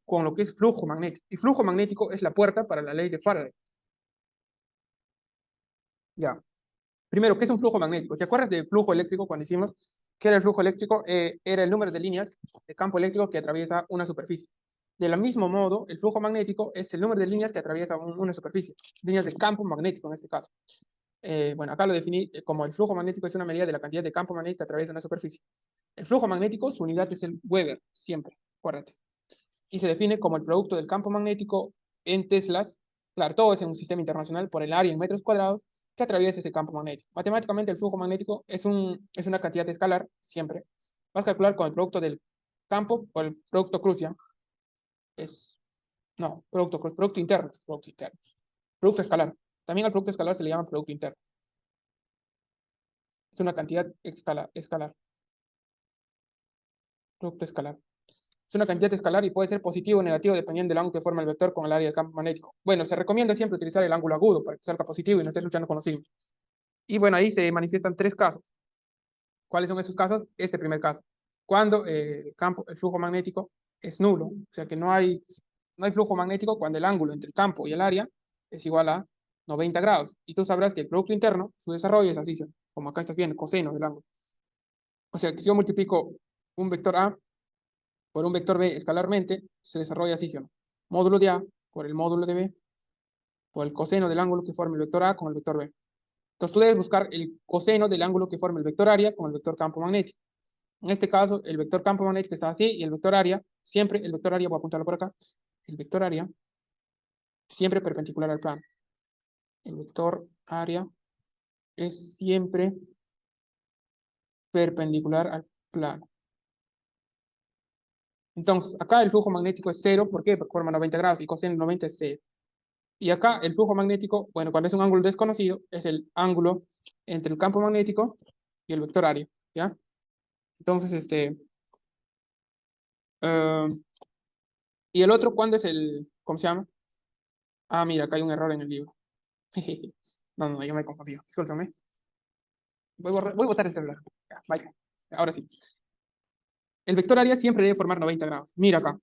con lo que es flujo magnético. Y flujo magnético es la puerta para la ley de Faraday. Ya. Primero, ¿qué es un flujo magnético? ¿Te acuerdas del flujo eléctrico cuando hicimos qué era el flujo eléctrico? Era el número de líneas de campo eléctrico que atraviesa una superficie. De mismo modo, el flujo magnético es el número de líneas que atraviesa una superficie, líneas de campo magnético en este caso. Bueno, acá lo definí como el flujo magnético es una medida de la cantidad de campo magnético que atraviesa una superficie. El flujo magnético, su unidad es el Weber, siempre, acuérdate. Y se define como el producto del campo magnético en teslas, claro, todo es en un sistema internacional, por el área en metros cuadrados, que atraviesa ese campo magnético. Matemáticamente, el flujo magnético es una cantidad escalar, siempre. Vas a calcular con el producto del campo por el producto crucial. No, producto interno, producto escalar. También al producto escalar se le llama producto interno. Es una cantidad escalar. Producto escalar. Es una cantidad escalar y puede ser positivo o negativo dependiendo del ángulo que forma el vector con el área del campo magnético. Bueno, se recomienda siempre utilizar el ángulo agudo para que salga positivo y no estés luchando con los signos. Y bueno, ahí se manifiestan tres casos. ¿Cuáles son esos casos? Este primer caso. Cuando el flujo magnético es nulo, o sea que no hay flujo magnético cuando el ángulo entre el campo y el área es igual a 90 grados. Y tú sabrás que el producto interno, su desarrollo es así, como acá estás viendo, coseno del ángulo. O sea que si yo multiplico un vector A por un vector B escalarmente, se desarrolla así, ¿sí? Módulo de A por el módulo de B por el coseno del ángulo que forma el vector A con el vector B. Entonces tú debes buscar el coseno del ángulo que forma el vector área con el vector campo magnético. En este caso, el vector campo magnético está así y el vector área, siempre el vector área, voy a apuntarlo por acá, el vector área siempre perpendicular al plano. El vector área es siempre perpendicular al plano. Entonces, acá el flujo magnético es 0, ¿por qué? Porque forma 90 grados y coseno de 90 es 0. Y acá el flujo magnético, bueno, cuando es un ángulo desconocido, es el ángulo entre el campo magnético y el vector área, ¿ya? Entonces, eh, y el otro, ¿cuándo es cómo se llama? Ah, mira, acá hay un error en el libro. No, yo me confundí, discúlpame. Voy a botar el celular. Ya, vaya, ahora sí. El vector área siempre debe formar 90 grados. Mira acá.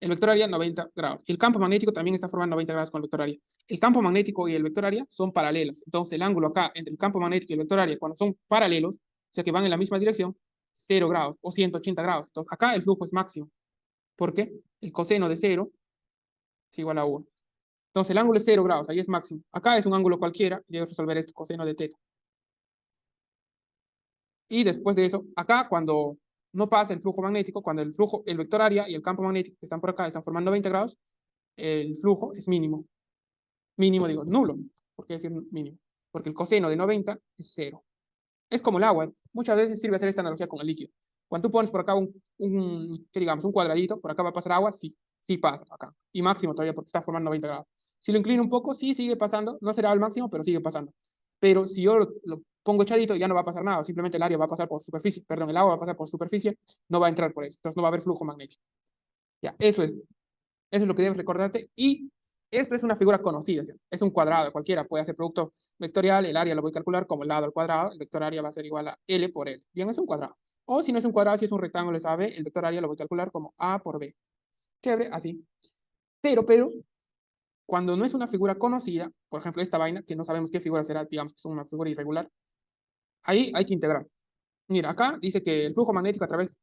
El vector área 90 grados. El campo magnético también está formando 90 grados con el vector área. El campo magnético y el vector área son paralelos. Entonces el ángulo acá entre el campo magnético y el vector área, cuando son paralelos, o sea que van en la misma dirección, 0 grados o 180 grados. Entonces acá el flujo es máximo. Porque el coseno de 0 es igual a 1. Entonces el ángulo es 0 grados, ahí es máximo. Acá es un ángulo cualquiera y debes resolver esto, coseno de teta. Y después de eso, acá cuando no pasa el flujo magnético, cuando el vector área y el campo magnético que están por acá están formando 90 grados, el flujo es mínimo. Mínimo digo, nulo. ¿Por qué decir mínimo? Porque el coseno de 90 es 0. Es como el agua. Muchas veces sirve hacer esta analogía con el líquido. Cuando tú pones por acá ¿qué digamos? Un cuadradito, por acá va a pasar agua, sí, sí pasa acá. Y máximo todavía porque está formando 90 grados. Si lo inclino un poco, sí sigue pasando. No será al máximo, pero sigue pasando. Pero si yo lo pongo echadito, ya no va a pasar nada. Simplemente el área va a pasar por superficie. Perdón, el agua va a pasar por superficie. No va a entrar por eso. Entonces no va a haber flujo magnético. Ya, eso es lo que debes recordarte. Y esto es una figura conocida. ¿Sí? Es un cuadrado. Cualquiera puede hacer producto vectorial. El área lo voy a calcular como el lado al cuadrado. El vector área va a ser igual a L por L. Bien, es un cuadrado. O si no es un cuadrado, si es un rectángulo, es AB, el vector área lo voy a calcular como A por B. Chévere, así. Pero, cuando no es una figura conocida, por ejemplo, esta vaina, que no sabemos qué figura será, digamos que es una figura irregular, ahí hay que integrar. Mira, acá dice que el flujo magnético a través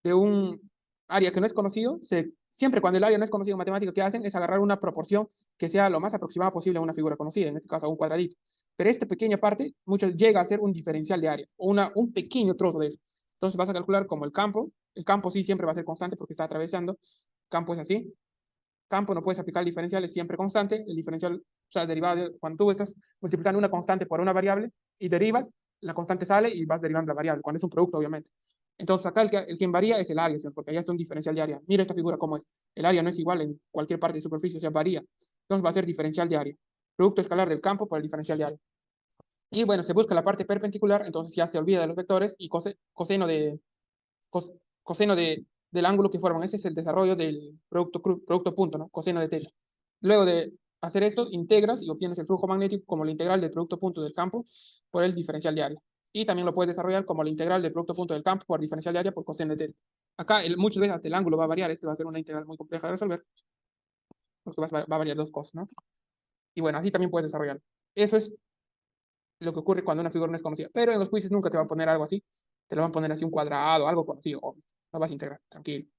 de un área que no es conocido, siempre cuando el área no es conocido en matemática, ¿qué hacen? Es agarrar una proporción que sea lo más aproximada posible a una figura conocida, en este caso a un cuadradito. Pero esta pequeña parte llega a ser un diferencial de área, o un pequeño trozo de eso. Entonces vas a calcular como el campo sí siempre va a ser constante porque está atravesando, campo es así, campo no puedes aplicar el diferencial, es siempre constante, el diferencial, o sea, derivado, cuando tú estás multiplicando una constante por una variable y derivas, la constante sale y vas derivando la variable, cuando es un producto, obviamente. Entonces acá el que varía es el área, ¿sí? Porque allá está un diferencial de área. Mira esta figura cómo es. El área no es igual en cualquier parte de superficie, o sea, varía. Entonces va a ser diferencial de área. Producto escalar del campo por el diferencial de área. Y bueno, se busca la parte perpendicular, entonces ya se olvida de los vectores y coseno del ángulo que forman. Ese es el desarrollo del producto punto, ¿no? Coseno de teta. Luego de hacer esto, integras y obtienes el flujo magnético como la integral del producto punto del campo por el diferencial de área. Y también lo puedes desarrollar como la integral del producto punto del campo por diferencial de área por coseno de teta. Acá muchas veces hasta el ángulo va a variar, este va a ser una integral muy compleja de resolver, porque va a variar dos cosas, ¿no? Y bueno, así también puedes desarrollar. Eso es lo que ocurre cuando una figura no es conocida. Pero en los quizzes nunca te va a poner algo así. Te lo van a poner así un cuadrado, algo conocido. O no vas a integrar, tranquilo.